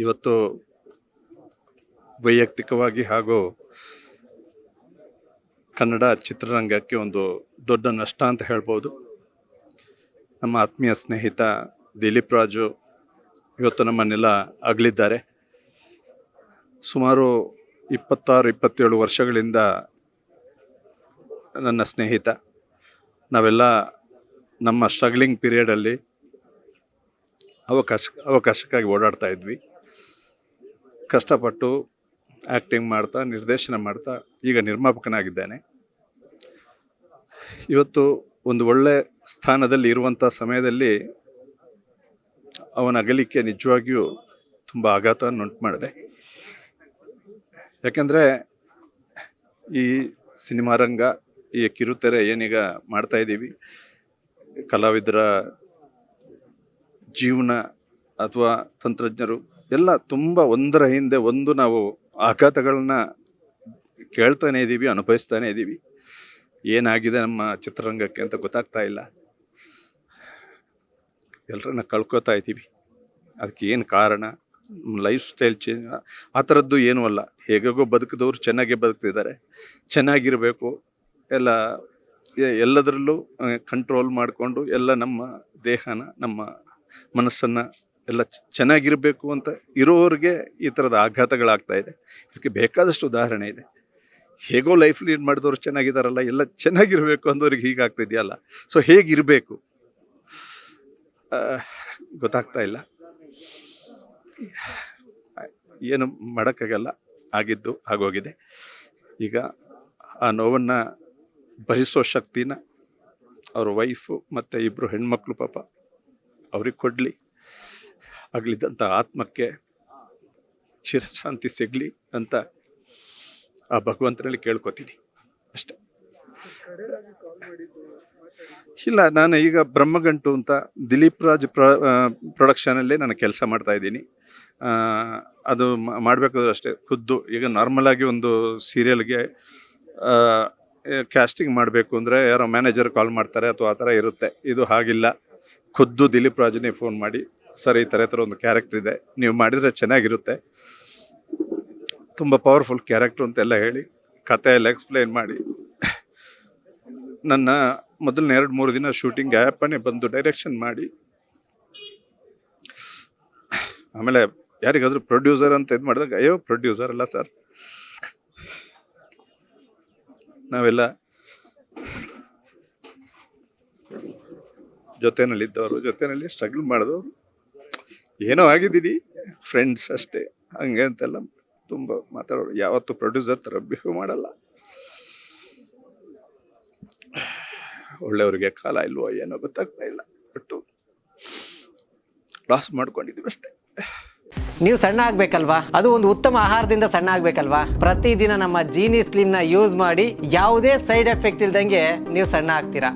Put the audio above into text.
ಇವತ್ತು ವೈಯಕ್ತಿಕವಾಗಿ ಹಾಗೂ ಕನ್ನಡ ಚಿತ್ರರಂಗಕ್ಕೆ ಒಂದು ದೊಡ್ಡ ನಷ್ಟ ಅಂತ ಹೇಳ್ಬೋದು. ನಮ್ಮ ಆತ್ಮೀಯ ಸ್ನೇಹಿತ ದಿಲೀಪ್ ರಾಜು ಇವತ್ತು ನಮ್ಮನ್ನೆಲ್ಲ ಅಗಲಿದ್ದಾರೆ. ಸುಮಾರು 26-27 ವರ್ಷಗಳಿಂದ ನನ್ನ ಸ್ನೇಹಿತ. ನಾವೆಲ್ಲ ನಮ್ಮ ಸ್ಟ್ರಗ್ಲಿಂಗ್ ಪೀರಿಯಡಲ್ಲಿ ಅವಕಾಶಕ್ಕಾಗಿ ಓಡಾಡ್ತಾ ಇದ್ವಿ. ಕಷ್ಟಪಟ್ಟು ಆ್ಯಕ್ಟಿಂಗ್ ಮಾಡ್ತಾ, ನಿರ್ದೇಶನ ಮಾಡ್ತಾ ಈಗ ನಿರ್ಮಾಪಕನಾಗಿದ್ದೇನೆ. ಇವತ್ತು ಒಂದು ಒಳ್ಳೆ ಸ್ಥಾನದಲ್ಲಿ ಇರುವಂಥ ಸಮಯದಲ್ಲಿ ಅವನ ಅಗಲಿಕೆ ನಿಜವಾಗಿಯೂ ತುಂಬ ಆಘಾತವನ್ನುಂಟು ಮಾಡಿದೆ. ಯಾಕೆಂದರೆ ಈ ಸಿನಿಮಾ ರಂಗ, ಈ ಕಿರುತೆರೆ ಏನೀಗ ಮಾಡ್ತಾ ಇದ್ದೀವಿ, ಕಲಾವಿದರ ಜೀವನ ಅಥವಾ ತಂತ್ರಜ್ಞರು ಎಲ್ಲ ತುಂಬ ಒಂದರ ಹಿಂದೆ ಒಂದು ನಾವು ಆಘಾತಗಳನ್ನ ಕೇಳ್ತಾನೆ ಇದ್ದೀವಿ, ಅನುಭವಿಸ್ತಾನೆ ಇದ್ದೀವಿ. ಏನಾಗಿದೆ ನಮ್ಮ ಚಿತ್ರರಂಗಕ್ಕೆ ಅಂತ ಗೊತ್ತಾಗ್ತಾ ಇಲ್ಲ. ಎಲ್ಲರನ್ನ ಕಳ್ಕೊತಾ ಇದ್ದೀವಿ. ಅದಕ್ಕೆ ಏನು ಕಾರಣ? ಲೈಫ್ ಸ್ಟೈಲ್ ಚೇಂಜ್ ಆ ಥರದ್ದು ಏನೂ ಅಲ್ಲ. ಹೇಗೋ ಬದುಕಿದವರು ಚೆನ್ನಾಗೇ ಬದುಕ್ತಿದ್ದಾರೆ. ಚೆನ್ನಾಗಿರಬೇಕು, ಎಲ್ಲದರಲ್ಲೂ ಕಂಟ್ರೋಲ್ ಮಾಡಿಕೊಂಡು ಎಲ್ಲ ನಮ್ಮ ದೇಹನ, ನಮ್ಮ ಮನಸ್ಸನ್ನು ಎಲ್ಲ ಚೆನ್ನಾಗಿರಬೇಕು ಅಂತ ಇರೋರಿಗೆ ಈ ಥರದ ಆಘಾತಗಳಾಗ್ತಾ ಇದೆ. ಇದಕ್ಕೆ ಬೇಕಾದಷ್ಟು ಉದಾಹರಣೆ ಇದೆ. ಹೇಗೋ ಲೈಫ್ ಲೀಡ್ ಮಾಡಿದವರು ಚೆನ್ನಾಗಿದ್ದಾರಲ್ಲ, ಎಲ್ಲ ಚೆನ್ನಾಗಿರಬೇಕು ಅಂದವ್ರಿಗೆ ಹೀಗಾಗ್ತಿದೆಯಲ್ಲ. ಸೊ ಹೇಗಿರಬೇಕು ಗೊತ್ತಾಗ್ತಾ ಇಲ್ಲ. ಏನು ಮಾಡೋಕ್ಕಾಗಲ್ಲ, ಆಗಿದ್ದು ಆಗೋಗಿದೆ. ಈಗ ಆ ನೋವನ್ನು ಭರಿಸೋ ಶಕ್ತಿನ ಅವ್ರ ವೈಫು ಮತ್ತು 2 ಹೆಣ್ಮಕ್ಳು ಪಾಪ ಅವ್ರಿಗೆ ಕೊಡಲಿ. ಆಗಲಿದ್ದಂಥ ಆತ್ಮಕ್ಕೆ ಚಿರಶಾಂತಿ ಸಿಗಲಿ ಅಂತ ಆ ಭಗವಂತನಲ್ಲಿ ಕೇಳ್ಕೊತೀನಿ ಅಷ್ಟೆ. ಇಲ್ಲ, ನಾನು ಈಗ ಬ್ರಹ್ಮಗಂಟು ಅಂತ ದಿಲೀಪ್ ರಾಜ್ ಪ್ರೊಡಕ್ಷನಲ್ಲೇ ನಾನು ಕೆಲಸ ಮಾಡ್ತಾ ಇದ್ದೀನಿ. ಅದು ಮಾಡಬೇಕಾದ್ರೆ ಅಷ್ಟೇ, ಖುದ್ದು ಈಗ ನಾರ್ಮಲಾಗಿ ಒಂದು ಸೀರಿಯಲ್ಗೆ ಕ್ಯಾಸ್ಟಿಂಗ್ ಮಾಡಬೇಕು ಅಂದರೆ ಯಾರೋ ಮ್ಯಾನೇಜರ್ ಕಾಲ್ ಮಾಡ್ತಾರೆ ಅಥವಾ ಆ ಥರ ಇರುತ್ತೆ. ಇದು ಹಾಗಿಲ್ಲ. ಖುದ್ದು ದಿಲೀಪ್ ರಾಜನೇ ಫೋನ್ ಮಾಡಿ, ಸರ್ ಈ ಥರ ಒಂದು ಕ್ಯಾರೆಕ್ಟರ್ ಇದೆ, ನೀವು ಮಾಡಿದರೆ ಚೆನ್ನಾಗಿರುತ್ತೆ, ತುಂಬ ಪವರ್ಫುಲ್ ಕ್ಯಾರೆಕ್ಟ್ರು ಅಂತೆಲ್ಲ ಹೇಳಿ ಕತೆ ಎಲ್ಲ ಎಕ್ಸ್ಪ್ಲೈನ್ ಮಾಡಿ ನನ್ನ ಮೊದಲನೇ 2-3 ದಿನ ಶೂಟಿಂಗ್ ಗ್ಯಾಪನ್ನೇ ಬಂದು ಡೈರೆಕ್ಷನ್ ಮಾಡಿ, ಆಮೇಲೆ ಯಾರಿಗಾದ್ರೂ ಪ್ರೊಡ್ಯೂಸರ್ ಅಂತ ಇದು ಮಾಡಿದಾಗ, ಅಯ್ಯೋ ಪ್ರೊಡ್ಯೂಸರ್ ಅಲ್ಲ ಸರ್, ನಾವೆಲ್ಲ ಜೊತೆನಲ್ಲಿದ್ದವರು, ಜೊತೆಯಲ್ಲಿ ಸ್ಟ್ರಗಲ್ ಮಾಡಿದವರು, ಏನೋ ಆಗಿದ್ದೀನಿ, ಫ್ರೆಂಡ್ಸ್ ಅಷ್ಟೇ, ಹಂಗೆ ಅಂತೆಲ್ಲ ತುಂಬ ಮಾತಾಡೋರು. ಯಾವತ್ತು ಪ್ರೊಡ್ಯೂಸರ್ ಥರ ಬಿಹೇವ್ ಮಾಡಲ್ಲ. ಒಳ್ಳೆಯವ್ರಿಗೆ ಕಾಲ ಇಲ್ವೋ ಏನೋ ಗೊತ್ತಾಗ್ತಾ ಇಲ್ಲ, ಬಟ್ಟು ಲಾಸ್ ಮಾಡ್ಕೊಂಡಿದ್ದೀವಿ ಅಷ್ಟೇ. ನೀವು ಸಣ್ಣ ಆಗ್ಬೇಕಲ್ವಾ? ಅದು ಒಂದು ಉತ್ತಮ ಆಹಾರದಿಂದ ಸಣ್ಣ ಆಗ್ಬೇಕಲ್ವಾ? ಪ್ರತಿದಿನ ನಮ್ಮ ಜೀನಿ ಸ್ಲಿಮ್ನ ಯೂಸ್ ಮಾಡಿ ಯಾವುದೇ ಸೈಡ್ ಎಫೆಕ್ಟ್ ಇಲ್ದಂಗೆ ನೀವು ಸಣ್ಣ ಆಗ್ತೀರಾ.